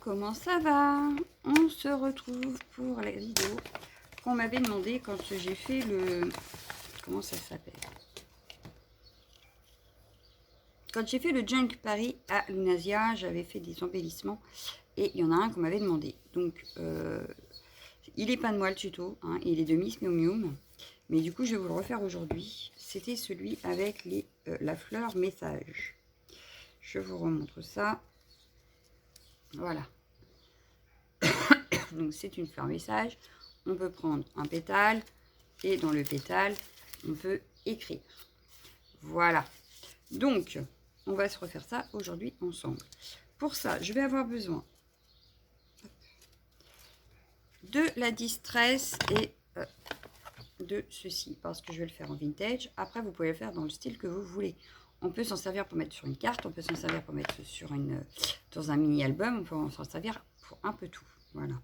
comment ça va? On se retrouve pour la vidéo qu'on m'avait demandé quand j'ai fait le... Comment ça s'appelle? Quand j'ai fait le Junk Paris à Lunasia, j'avais fait des embellissements et il y en a un qu'on m'avait demandé. Donc, il est pas de moi le tuto, hein, il est de Miss Miu Miu. Mais du coup, je vais vous le refaire aujourd'hui. C'était celui avec la fleur message. Je vous remontre ça. Voilà. Donc, c'est une fleur message. On peut prendre un pétale et dans le pétale, on peut écrire. Voilà. Donc, on va se refaire ça aujourd'hui ensemble. Pour ça, je vais avoir besoin de la distress et de ceci, parce que je vais le faire en vintage. Après, vous pouvez le faire dans le style que vous voulez. On peut s'en servir pour mettre sur une carte, on peut s'en servir pour mettre dans un mini-album, on peut s'en servir pour un peu tout. Voilà.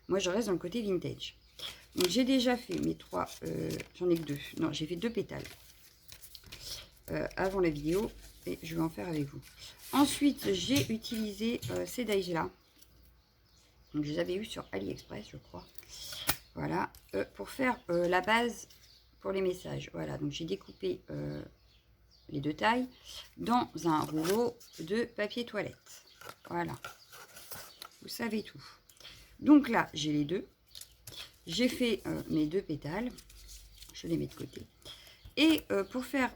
Moi, je reste dans le côté vintage. Donc, j'ai déjà fait mes trois... j'en ai que deux. Non, j'ai fait 2 pétales avant la vidéo et je vais en faire avec vous. Ensuite, j'ai utilisé ces daïs-là. Donc, je les avais eu sur AliExpress, je crois. Voilà, pour faire la base pour les messages. Voilà, donc j'ai découpé les 2 tailles dans un rouleau de papier toilette. Voilà, vous savez tout. Donc là, j'ai les deux. J'ai fait mes 2 pétales. Je les mets de côté. Et pour faire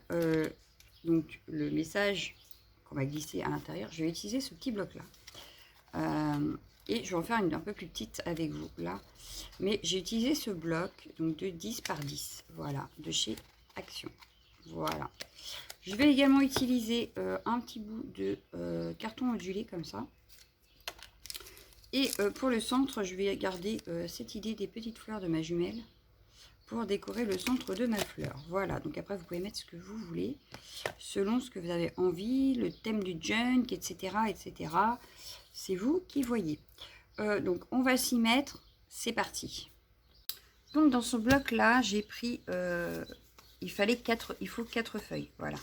donc le message qu'on va glisser à l'intérieur, je vais utiliser ce petit bloc-là. Et je vais en faire une un peu plus petite avec vous là. Mais j'ai utilisé ce bloc donc de 10 par 10. Voilà, de chez Action. Voilà. Je vais également utiliser un petit bout de carton ondulé comme ça. Et pour le centre, je vais garder cette idée des petites fleurs de ma jumelle pour décorer le centre de ma fleur. Voilà, donc après vous pouvez mettre ce que vous voulez, selon ce que vous avez envie, le thème du junk, etc. etc. C'est vous qui voyez. Donc on va s'y mettre, c'est parti. Donc dans ce bloc là, j'ai pris, il faut 4 feuilles, voilà.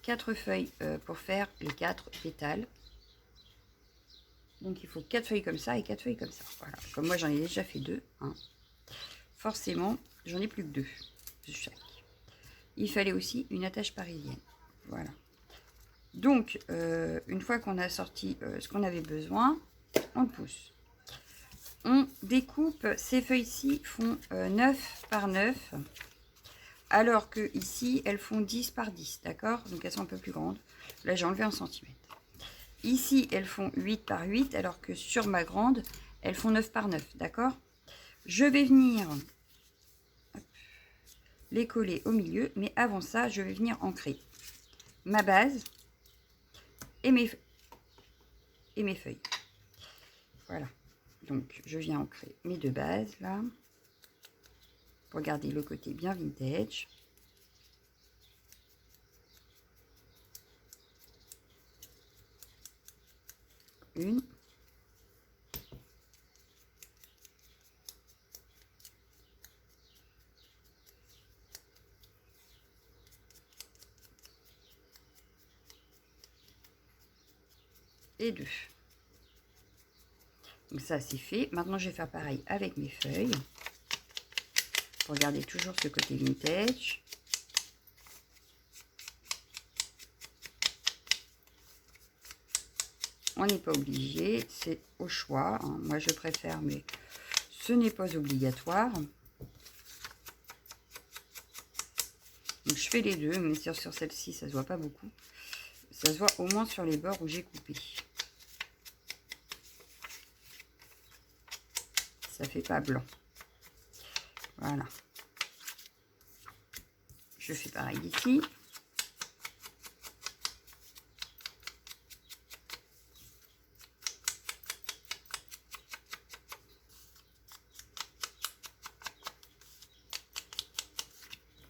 4 feuilles pour faire les 4 pétales. Donc il faut 4 feuilles comme ça et 4 feuilles comme ça. Voilà, comme moi j'en ai déjà fait 2, hein. Forcément, j'en ai plus que 2 de chaque. Il fallait aussi une attache parisienne. Voilà. Donc, une fois qu'on a sorti ce qu'on avait besoin, on le pousse. On découpe, ces feuilles-ci font 9 par 9, alors que ici, elles font 10 par 10, d'accord? Donc, elles sont un peu plus grandes. Là, j'ai enlevé 1 cm. Ici, elles font 8 par 8, alors que sur ma grande, elles font 9 par 9, d'accord? Je vais venir les coller au milieu, mais avant ça, je vais venir ancrer ma base et mes feuilles. Voilà. Donc, je viens ancrer mes 2 bases, là, pour garder le côté bien vintage. Une. Et 2. Donc ça, c'est fait. Maintenant, je vais faire pareil avec mes feuilles. Pour garder toujours ce côté vintage. On n'est pas obligé, c'est au choix, hein. Moi, je préfère, mais ce n'est pas obligatoire. Donc, je fais les deux, mais sur celle-ci, ça se voit pas beaucoup. Ça se voit au moins sur les bords où j'ai coupé. Ça fait pas blanc. Voilà. Je fais pareil ici.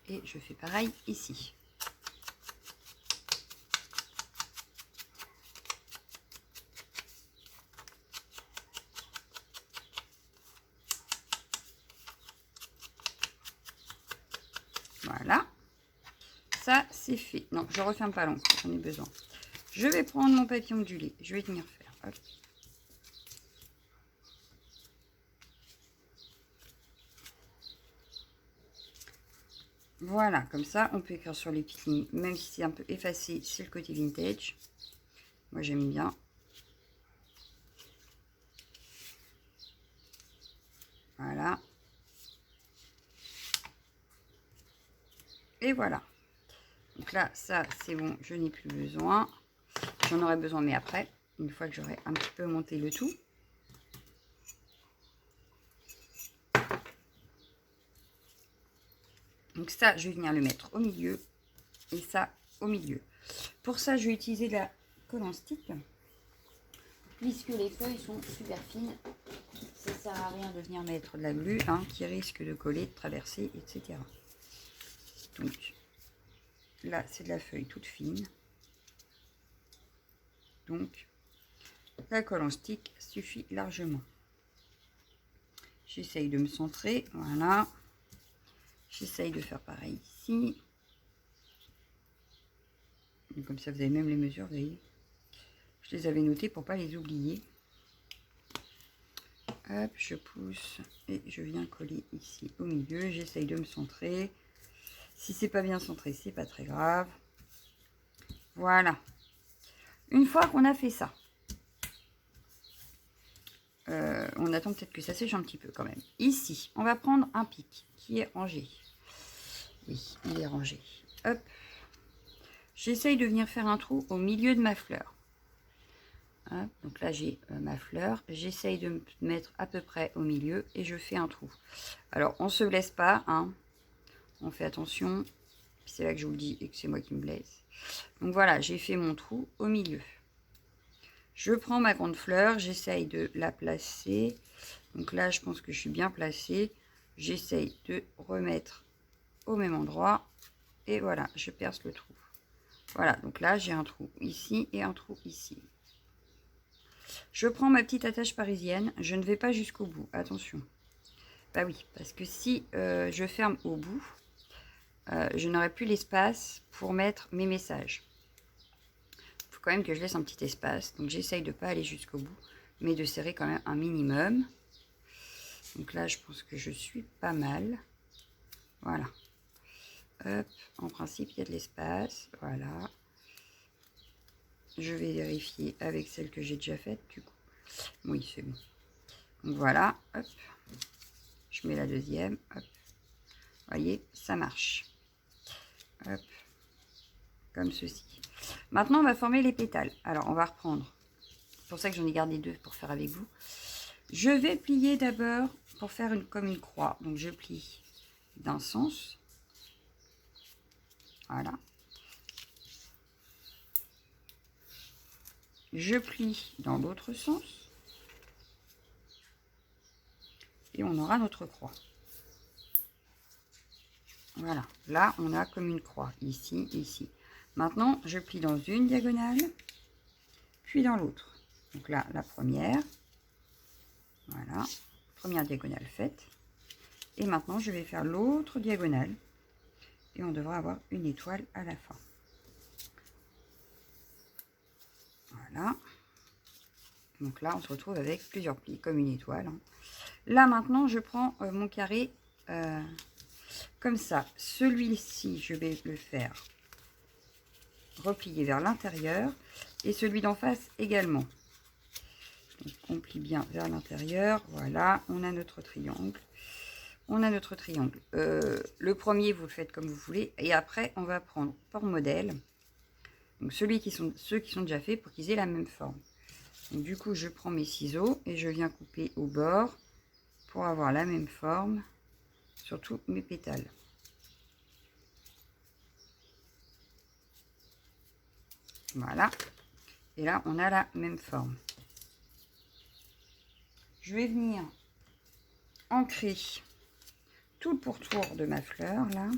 Et je fais pareil ici. Voilà. Ça, c'est fait. Non, je referme pas l'encre, j'en ai besoin. Je vais prendre mon papier ondulé. Je vais venir faire. Hop. Voilà, comme ça, on peut écrire sur les petites lignes, même si c'est un peu effacé, c'est le côté vintage. Moi, j'aime bien. Voilà. Et voilà. Donc là, ça, c'est bon, je n'ai plus besoin. J'en aurai besoin, mais après, une fois que j'aurai un petit peu monté le tout. Donc ça, je vais venir le mettre au milieu. Et ça, au milieu. Pour ça, je vais utiliser de la colle en stick. Puisque les feuilles sont super fines. Ça ne sert à rien de venir mettre de la glu, hein, qui risque de coller, de traverser, etc. Donc, là, c'est de la feuille toute fine. Donc, la colle en stick suffit largement. J'essaye de me centrer, voilà. J'essaye de faire pareil ici. Et comme ça, vous avez même les mesures, vous voyez. Je les avais notées pour pas les oublier. Hop, je pousse et je viens coller ici au milieu. J'essaye de me centrer. Si c'est pas bien centré, c'est pas très grave. Voilà. Une fois qu'on a fait ça, on attend peut-être que ça sèche un petit peu quand même. Ici, on va prendre un pic qui est rangé. Oui, il est rangé. Hop. J'essaye de venir faire un trou au milieu de ma fleur. Hop, donc là, j'ai ma fleur. J'essaye de me mettre à peu près au milieu et je fais un trou. Alors, on ne se blesse pas, hein. On fait attention. C'est là que je vous le dis et que c'est moi qui me blesse. Donc voilà, j'ai fait mon trou au milieu. Je prends ma grande fleur, j'essaye de la placer. Donc là, je pense que je suis bien placée. J'essaye de remettre au même endroit. Et voilà, je perce le trou. Voilà, donc là, j'ai un trou ici et un trou ici. Je prends ma petite attache parisienne. Je ne vais pas jusqu'au bout, attention. Bah oui, parce que si je ferme au bout, je n'aurai plus l'espace pour mettre mes messages. Il faut quand même que je laisse un petit espace. Donc j'essaye de ne pas aller jusqu'au bout, mais de serrer quand même un minimum. Donc là, je pense que je suis pas mal. Voilà. Hop, en principe, il y a de l'espace. Voilà. Je vais vérifier avec celle que j'ai déjà faite, du coup. Oui, c'est bon. Donc voilà, hop. Je mets la deuxième, hop. Vous voyez, ça marche. Hop. Comme ceci. Maintenant, on va former les pétales. Alors, on va reprendre. C'est pour ça que j'en ai gardé deux pour faire avec vous. Je vais plier d'abord pour faire comme une croix. Donc, je plie d'un sens. Voilà. Je plie dans l'autre sens. Et on aura notre croix. Voilà. Là, on a comme une croix. Ici, ici. Maintenant, je plie dans une diagonale. Puis dans l'autre. Donc là, la première. Voilà. Première diagonale faite. Et maintenant, je vais faire l'autre diagonale. Et on devra avoir une étoile à la fin. Voilà. Donc là, on se retrouve avec plusieurs plis, comme une étoile. Hein. Là, maintenant, je prends mon carré comme ça. Celui-ci, je vais le faire replier vers l'intérieur. Et celui d'en face également. Donc, on plie bien vers l'intérieur. Voilà, on a notre triangle. On a notre triangle. Le premier, vous le faites comme vous voulez. Et après, on va prendre pour modèle. Donc, ceux qui sont déjà faits pour qu'ils aient la même forme. Donc, du coup, je prends mes ciseaux et je viens couper au bord pour avoir la même forme sur tous mes pétales. Voilà. Et là, on a la même forme. Je vais venir ancrer tout le pourtour de ma fleur, là,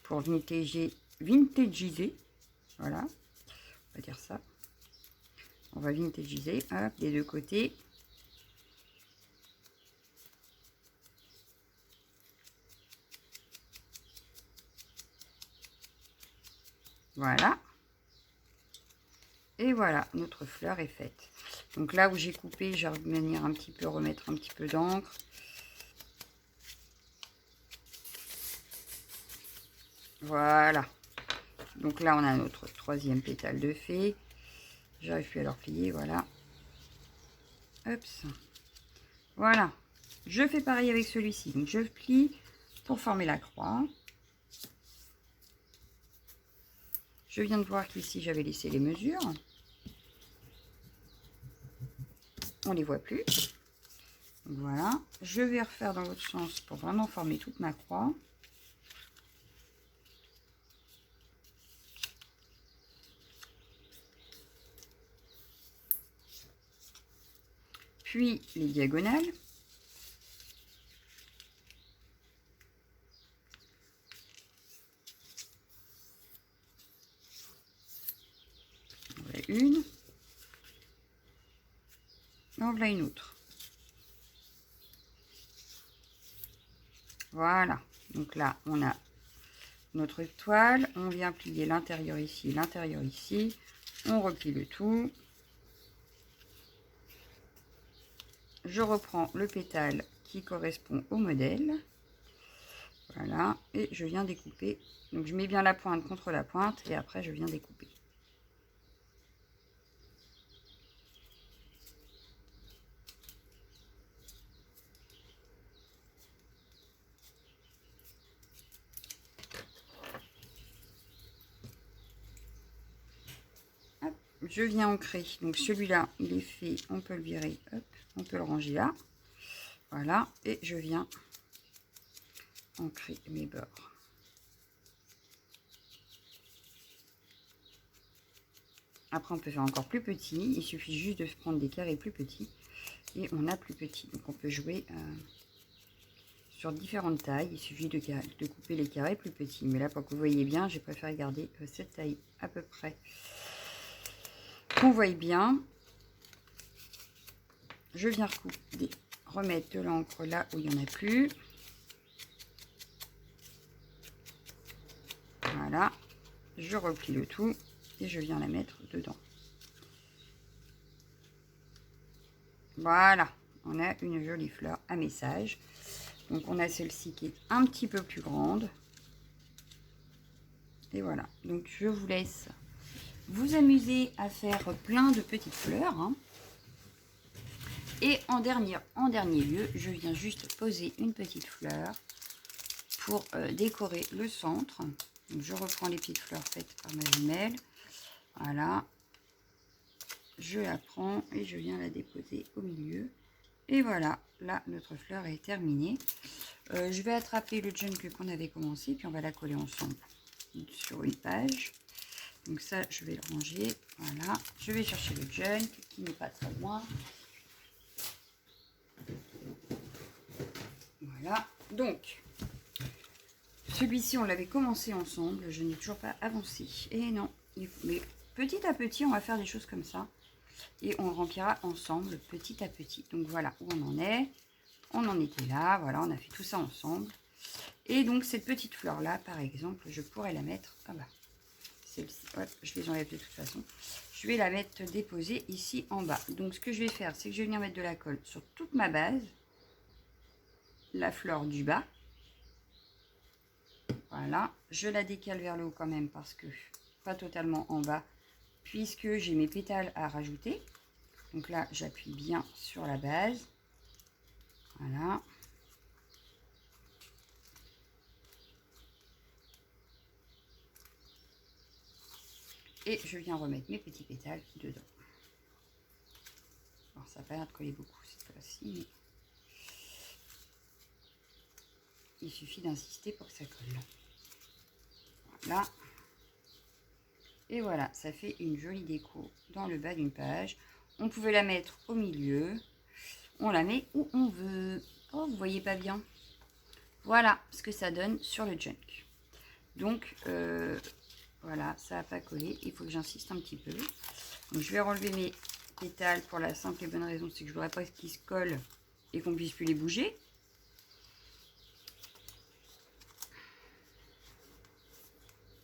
pour vintagiser. Voilà. On va dire ça. On va vintagiser, hop, des deux côtés. Voilà. Et voilà, notre fleur est faite. Donc là où j'ai coupé, je vais venir un petit peu remettre un petit peu d'encre. Voilà. Donc là, on a notre troisième pétale de fée. J'arrive plus à le replier, voilà. Hop. Voilà. Je fais pareil avec celui-ci. Donc je plie pour former la croix. Je viens de voir qu'ici, j'avais laissé les mesures. On ne les voit plus. Donc voilà. Je vais refaire dans l'autre sens pour vraiment former toute ma croix. Puis les diagonales. Voilà une. En voilà une autre. Voilà. Donc là, on a notre toile. On vient plier l'intérieur ici, l'intérieur ici. On replie le tout. Je reprends le pétale qui correspond au modèle. Voilà. Et je viens découper. Donc je mets bien la pointe contre la pointe et après je viens découper. Hop, je viens ancrer. Donc celui-là, il est fait. On peut le virer. Hop, on peut le ranger là. Voilà. Et je viens ancrer mes bords. Après, on peut faire encore plus petit. Il suffit juste de prendre des carrés plus petits. Et on a plus petit. Donc, on peut jouer sur différentes tailles. Il suffit de couper les carrés plus petits. Mais là, pour que vous voyez bien, j'ai préféré garder cette taille à peu près. Qu'on voie bien. Je viens remettre de l'encre là où il n'y en a plus. Voilà. Je replie le tout. Et je viens la mettre dedans. Voilà, on a une jolie fleur à message. Donc on a celle-ci qui est un petit peu plus grande. Et voilà, donc je vous laisse vous amuser à faire plein de petites fleurs. Hein. Et en dernier lieu, je viens juste poser une petite fleur pour décorer le centre. Donc je reprends les petites fleurs faites par ma jumelle. Voilà. Je la prends et je viens la déposer au milieu. Et voilà, là, notre fleur est terminée. Je vais attraper le junk qu'on avait commencé, puis on va la coller ensemble sur une page. Donc ça, je vais le ranger. Voilà, je vais chercher le junk qui n'est pas très loin. Voilà, donc, celui-ci, on l'avait commencé ensemble. Je n'ai toujours pas avancé. Et non, mais petit à petit, on va faire des choses comme ça. Et on remplira ensemble petit à petit. Donc voilà où on en est. On en était là. Voilà, on a fait tout ça ensemble. Et donc cette petite fleur là, par exemple, je pourrais la mettre. Ah bah, celle-ci. Ouais, je les enlève de toute façon. Je vais la mettre déposée ici en bas. Donc ce que je vais faire, c'est que je vais venir mettre de la colle sur toute ma base. La fleur du bas. Voilà. Je la décale vers le haut quand même parce que pas totalement en bas. Puisque j'ai mes pétales à rajouter. Donc là, j'appuie bien sur la base. Voilà. Et je viens remettre mes petits pétales dedans. Alors ça n'a pas l'air de coller beaucoup cette fois-ci, mais il suffit d'insister pour que ça colle. Voilà. Et voilà, ça fait une jolie déco dans le bas d'une page. On pouvait la mettre au milieu. On la met où on veut. Oh, vous voyez pas bien. Voilà ce que ça donne sur le junk. Donc, voilà, ça n'a pas collé. Il faut que j'insiste un petit peu. Donc, je vais relever mes pétales pour la simple et bonne raison, c'est que je ne voudrais pas qu'ils se collent et qu'on puisse plus les bouger.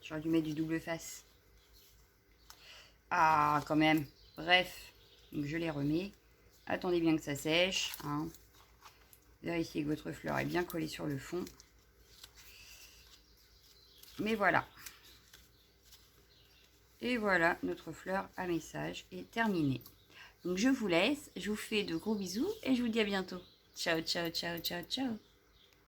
J'aurais dû mettre du double face. Ah, quand même. Bref, donc je les remets. Attendez bien que ça sèche. Hein. Vérifiez que votre fleur est bien collée sur le fond. Mais voilà. Et voilà, notre fleur à message est terminée. Donc je vous laisse, je vous fais de gros bisous et je vous dis à bientôt. Ciao, ciao, ciao, ciao, ciao.